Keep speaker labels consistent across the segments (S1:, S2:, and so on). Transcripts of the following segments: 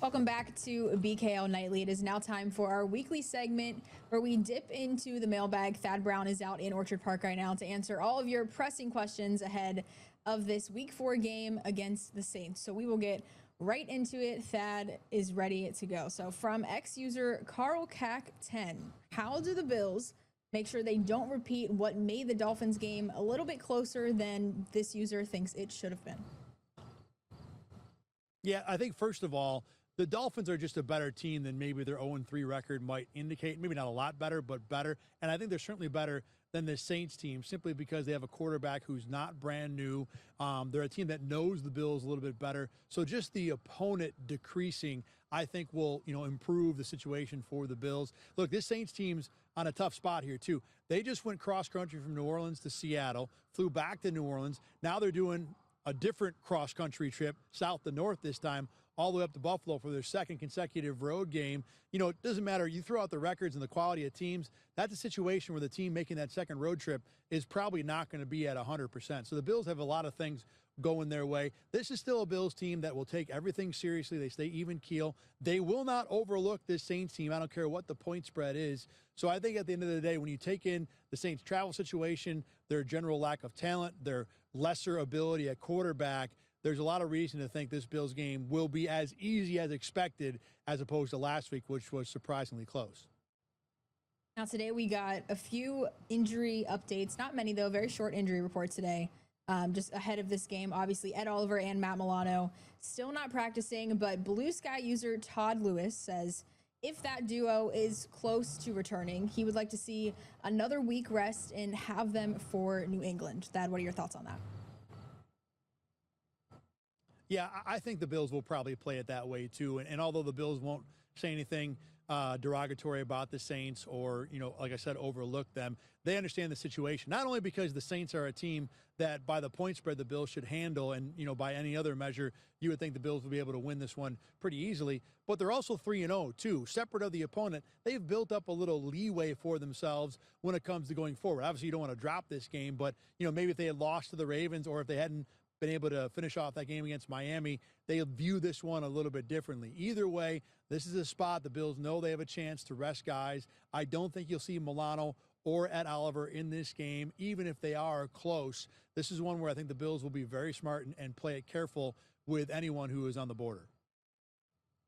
S1: Welcome back to BKL Nightly. It is now time for our weekly segment where we dip into the mailbag. Thad Brown is out in Orchard Park right now to answer all of your pressing questions ahead of this Week 4 game against the Saints. So we will get right into it. Thad is ready to go. So from X-user Carl Cack 10, how do the Bills make sure they don't repeat what made the Dolphins game a little bit closer than this user thinks it should have been?
S2: Yeah, I think first of all, the Dolphins are just a better team than maybe their 0-3 record might indicate. Maybe not a lot better, but better. And I think they're certainly better than the Saints team simply because they have a quarterback who's not brand new. They're a team that knows the Bills a little bit better. So just the opponent decreasing, I think, will, improve the situation for the Bills. Look, this Saints team's on a tough spot here, too. They just went cross-country from New Orleans to Seattle, flew back to New Orleans. Now they're doing a different cross-country trip, south to north this time, all the way up to Buffalo for their second consecutive road game. It doesn't matter. You throw out the records and the quality of teams, that's a situation where the team making that second road trip is probably not going to be at 100%. So the Bills have a lot of things going their way. This is still a Bills team that will take everything seriously. They stay even keel. They will not overlook this Saints team. I don't care what the point spread is. So I think at the end of the day, when you take in the Saints travel situation, their general lack of talent, their lesser ability at quarterback, there's a lot of reason to think this Bills game will be as easy as expected as opposed to last week, which was surprisingly close.
S1: Now, today we got a few injury updates. Not many, though. Very short injury report today. Just ahead of this game, obviously, Ed Oliver and Matt Milano still not practicing, but Blue Sky user Todd Lewis says if that duo is close to returning, he would like to see another week rest and have them for New England. Thad, what are your thoughts on that?
S2: Yeah, I think the Bills will probably play it that way, too. And although the Bills won't say anything derogatory about the Saints or, like I said, overlook them, they understand the situation, not only because the Saints are a team that by the point spread the Bills should handle and, by any other measure, you would think the Bills will be able to win this one pretty easily, but they're also 3-0, too. Separate of the opponent, they've built up a little leeway for themselves when it comes to going forward. Obviously, you don't want to drop this game, but, maybe if they had lost to the Ravens or if they hadn't been able to finish off that game against Miami, they view this one a little bit differently. Either way, this is a spot the Bills know they have a chance to rest guys. I don't think you'll see Milano or Ed Oliver in this game, even if they are close. This is one where I think the Bills will be very smart and play it careful with anyone who is on the border.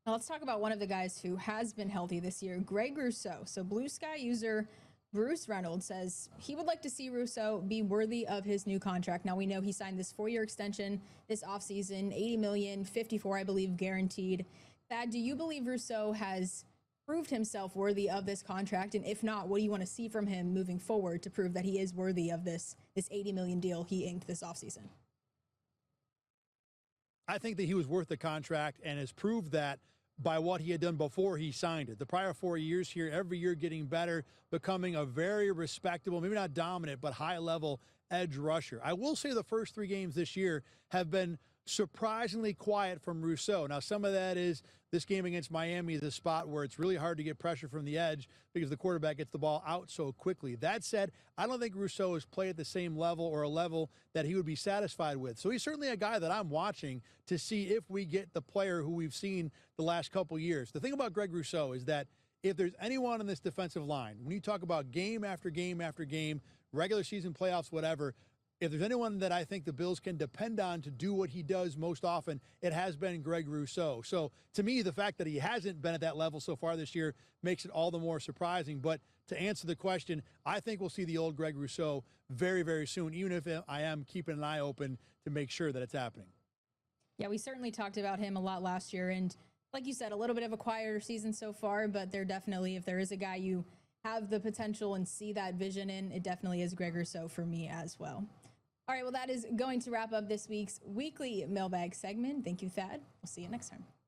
S1: Now let's talk about one of the guys who has been healthy this year, Greg Rousseau. So Blue Sky user Bruce Reynolds says he would like to see Rousseau be worthy of his new contract. Now, we know he signed this 4-year extension this offseason, $80 million, 54, I believe, guaranteed. Thad, do you believe Rousseau has proved himself worthy of this contract? And if not, what do you want to see from him moving forward to prove that he is worthy of this $80 million deal he inked this offseason?
S2: I think that he was worth the contract and has proved that by what he had done before he signed it. The prior 4 years here, every year getting better, becoming a very respectable, maybe not dominant, but high-level edge rusher. I will say the first 3 games this year have been surprisingly quiet from Rousseau. Now, some of that is this game against Miami is a spot where it's really hard to get pressure from the edge because the quarterback gets the ball out so quickly. That said, I don't think Rousseau has played at the same level or a level that he would be satisfied with. So he's certainly a guy that I'm watching to see if we get the player who we've seen the last couple years. The thing about Greg Rousseau is that if there's anyone on this defensive line, when you talk about game after game after game, regular season playoffs, whatever, if there's anyone that I think the Bills can depend on to do what he does most often, it has been Greg Rousseau. So to me, the fact that he hasn't been at that level so far this year makes it all the more surprising. But to answer the question, I think we'll see the old Greg Rousseau very, very soon, even if I am keeping an eye open to make sure that it's happening.
S1: Yeah, we certainly talked about him a lot last year. And like you said, a little bit of a quieter season so far, but there definitely, if there is a guy you have the potential and see that vision in, it definitely is Greg Rousseau for me as well. All right, well, that is going to wrap up this week's weekly mailbag segment. Thank you, Thad. We'll see you next time.